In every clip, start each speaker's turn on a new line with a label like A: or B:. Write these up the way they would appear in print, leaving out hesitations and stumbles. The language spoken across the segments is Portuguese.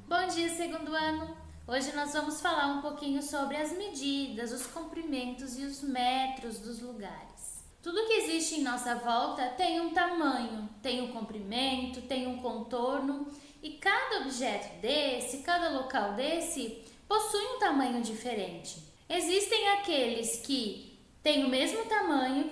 A: Bom dia, segundo ano! Hoje nós vamos falar um pouquinho sobre as medidas, os comprimentos e os metros dos lugares. Tudo que existe em nossa volta tem um tamanho, tem um comprimento, tem um contorno e cada objeto desse, cada local desse, possui um tamanho diferente. Existem aqueles que têm o mesmo tamanho,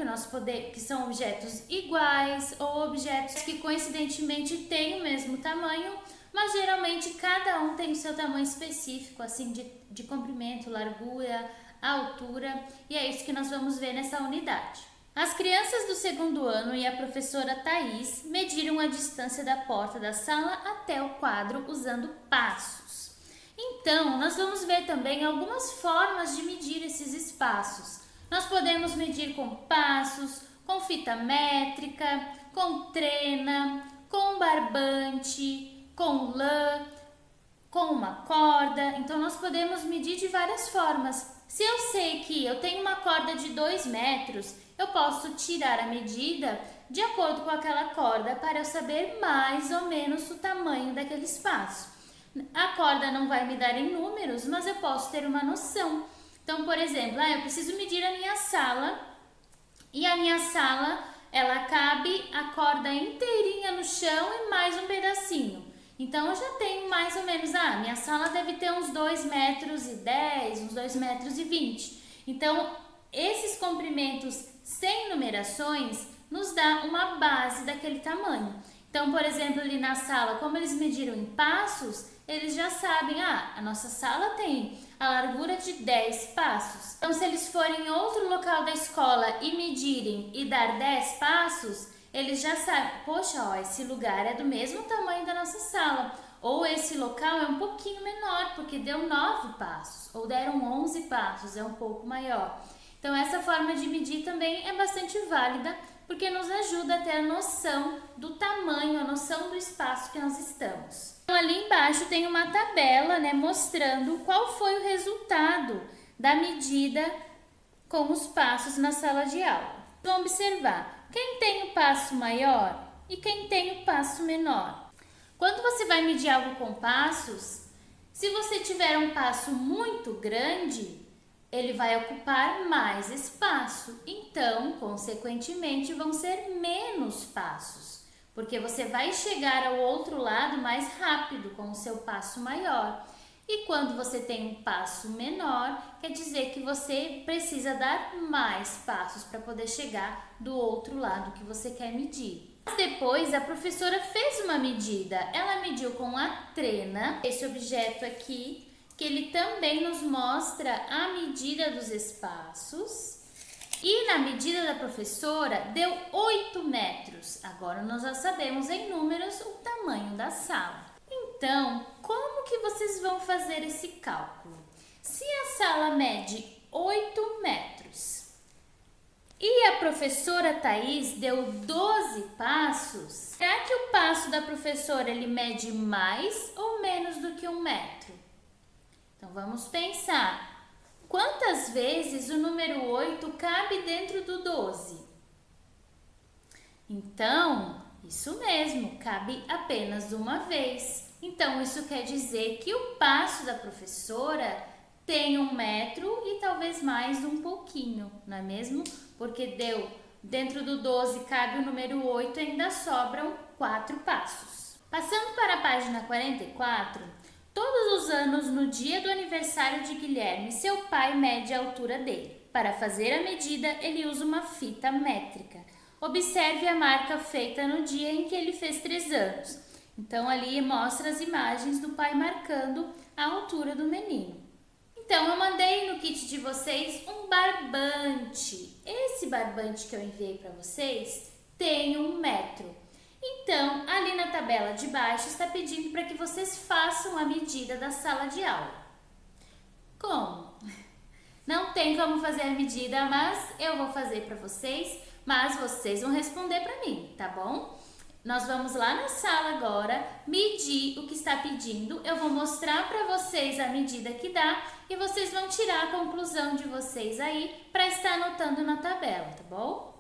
A: que são objetos iguais ou objetos que coincidentemente têm o mesmo tamanho, mas geralmente cada um tem o seu tamanho específico, assim, de comprimento, largura, altura, e é isso que nós vamos ver nessa unidade. As crianças do segundo ano e a professora Thaís mediram a distância da porta da sala até o quadro usando passos. Então, nós vamos ver também algumas formas de medir esses espaços. Nós podemos medir com passos, com fita métrica, com trena, com barbante, com lã, com uma corda. Então, nós podemos medir de várias formas. Se eu sei que eu tenho uma corda de 2 metros, eu posso tirar a medida de acordo com aquela corda para eu saber mais ou menos o tamanho daquele espaço. A corda não vai me dar em números, mas eu posso ter uma noção. Então, por exemplo, eu preciso medir a minha sala e a minha sala, ela cabe a corda inteirinha no chão e mais um pedacinho. Então, eu já tenho mais ou menos, minha sala deve ter uns 2,10 metros, uns 2,20 metros. Então, esses comprimentos sem numerações nos dá uma base daquele tamanho. Então, por exemplo, ali na sala, como eles mediram em passos, eles já sabem, a nossa sala tem a largura de 10 passos. Então, se eles forem em outro local da escola e medirem e dar 10 passos, eles já sabem, poxa, esse lugar é do mesmo tamanho da nossa sala. Ou esse local é um pouquinho menor, porque deu 9 passos. Ou deram 11 passos, é um pouco maior. Então, essa forma de medir também é bastante válida, porque nos ajuda a ter a noção do tamanho, a noção do espaço que nós estamos. Então, ali embaixo tem uma tabela, mostrando qual foi o resultado da medida com os passos na sala de aula. Vamos observar quem tem o passo maior e quem tem o passo menor. Quando você vai medir algo com passos, se você tiver um passo muito grande, ele vai ocupar mais espaço, então, consequentemente, vão ser menos passos, porque você vai chegar ao outro lado mais rápido com o seu passo maior. E quando você tem um passo menor, quer dizer que você precisa dar mais passos para poder chegar do outro lado que você quer medir. Mas depois, a professora fez uma medida. Ela mediu com a trena, esse objeto aqui, que ele também nos mostra a medida dos espaços. E na medida da professora, deu 8 metros. Agora nós já sabemos em números o tamanho da sala. Então, como que vocês vão fazer esse cálculo? Se a sala mede 8 metros e a professora Thaís deu 12 passos, será que o passo da professora ele mede mais ou menos do que 1 metro? Então, vamos pensar. Quantas vezes o número 8 cabe dentro do 12? Então, isso mesmo, cabe apenas uma vez. Então, isso quer dizer que o passo da professora tem 1 metro e talvez mais um pouquinho, não é mesmo? Porque dentro do 12 cabe o número 8 e ainda sobram 4 passos. Passando para a página 44, todos os anos, no dia do aniversário de Guilherme, seu pai mede a altura dele. Para fazer a medida, ele usa uma fita métrica. Observe a marca feita no dia em que ele fez 3 anos. Então, ali mostra as imagens do pai marcando a altura do menino. Então, eu mandei no kit de vocês um barbante. Esse barbante que eu enviei para vocês tem 1 metro. Então, ali na tabela de baixo está pedindo para que vocês façam a medida da sala de aula. Como? Não tem como fazer a medida, mas eu vou fazer para vocês, mas vocês vão responder para mim, tá bom? Nós vamos lá na sala agora, medir o que está pedindo. Eu vou mostrar para vocês a medida que dá e vocês vão tirar a conclusão de vocês aí para estar anotando na tabela, tá bom?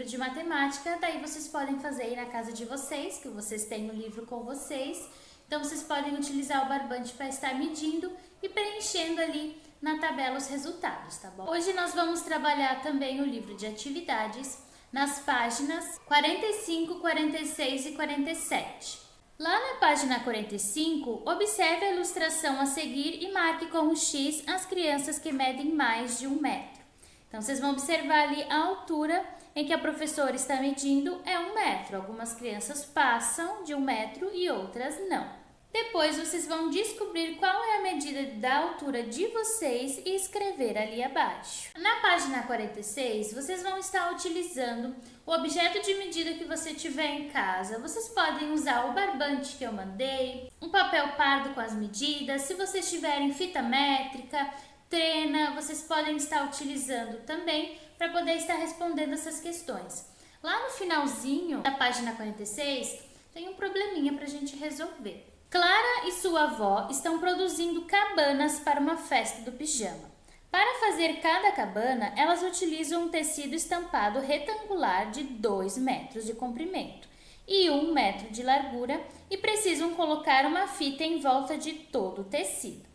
A: de matemática, daí vocês podem fazer aí na casa de vocês, que vocês têm o livro com vocês. Então, vocês podem utilizar o barbante para estar medindo e preenchendo ali na tabela os resultados, tá bom? Hoje nós vamos trabalhar também o livro de atividades nas páginas 45, 46 e 47. Lá na página 45, observe a ilustração a seguir e marque com o X as crianças que medem mais de 1 metro. Então, vocês vão observar ali a altura em que a professora está medindo é 1 metro. Algumas crianças passam de 1 metro e outras não. Depois, vocês vão descobrir qual é a medida da altura de vocês e escrever ali abaixo. Na página 46, vocês vão estar utilizando o objeto de medida que você tiver em casa. Vocês podem usar o barbante que eu mandei, um papel pardo com as medidas. Se vocês tiverem fita métrica, trena, vocês podem estar utilizando também para poder estar respondendo essas questões. Lá no finalzinho da página 46, tem um probleminha para a gente resolver. Clara e sua avó estão produzindo cabanas para uma festa do pijama. Para fazer cada cabana, elas utilizam um tecido estampado retangular de 2 metros de comprimento e 1 metro de largura e precisam colocar uma fita em volta de todo o tecido.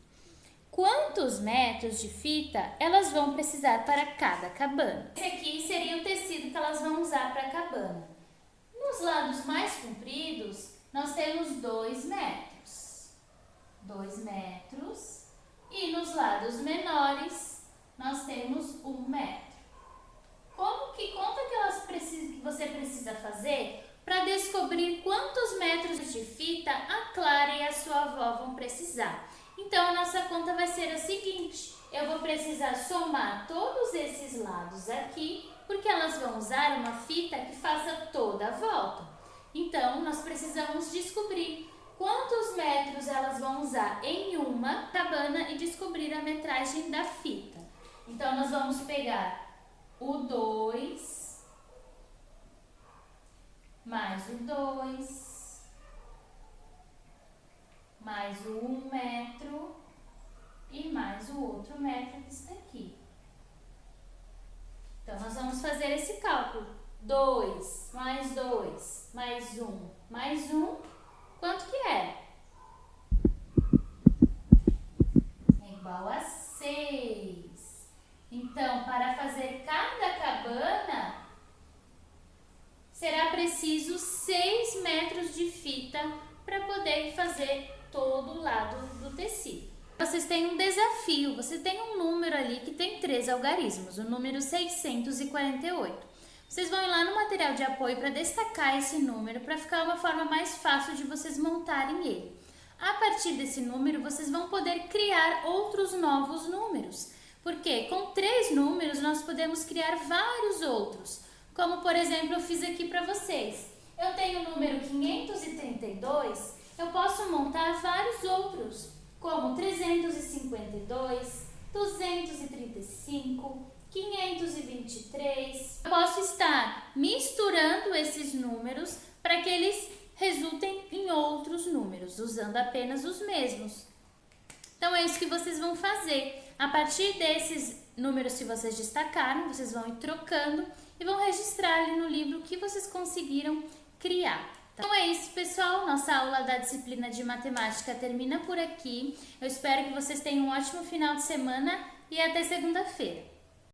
A: Quantos metros de fita elas vão precisar para cada cabana? Esse aqui seria o tecido que elas vão usar para a cabana. Nos lados mais compridos, nós temos 2 metros. 2 metros. E nos lados menores, nós temos 1 metro. Que conta que você precisa fazer para descobrir quantos metros de fita a Clara e a sua avó vão precisar? Então, a nossa conta vai ser a seguinte. Eu vou precisar somar todos esses lados aqui, porque elas vão usar uma fita que faça toda a volta. Então, nós precisamos descobrir quantos metros elas vão usar em uma cabana e descobrir a metragem da fita. Então, nós vamos pegar o 2 mais o 2 mais o 1 metro e mais o outro metro que está aqui. Então, nós vamos fazer esse cálculo. 2 mais 2 mais 1 mais 1, quanto que é? É igual a 6. Então, para fazer cada cabana, será preciso 6 metros de fita para poder fazer todo o lado do tecido. Vocês têm um desafio, você tem um número ali que tem 3 algarismos, o número 648. Vocês vão ir lá no material de apoio para destacar esse número, para ficar uma forma mais fácil de vocês montarem ele. A partir desse número, vocês vão poder criar outros novos números, porque com 3 números nós podemos criar vários outros, como por exemplo eu fiz aqui para vocês. Eu tenho o número 532, eu posso montar vários outros, como 352, 235, 523. Eu posso estar misturando esses números para que eles resultem em outros números, usando apenas os mesmos. Então, é isso que vocês vão fazer. A partir desses números que vocês destacaram, vocês vão ir trocando e vão registrar ali no livro o que vocês conseguiram criar. Então é isso, pessoal. Nossa aula da disciplina de matemática termina por aqui. Eu espero que vocês tenham um ótimo final de semana e até segunda-feira.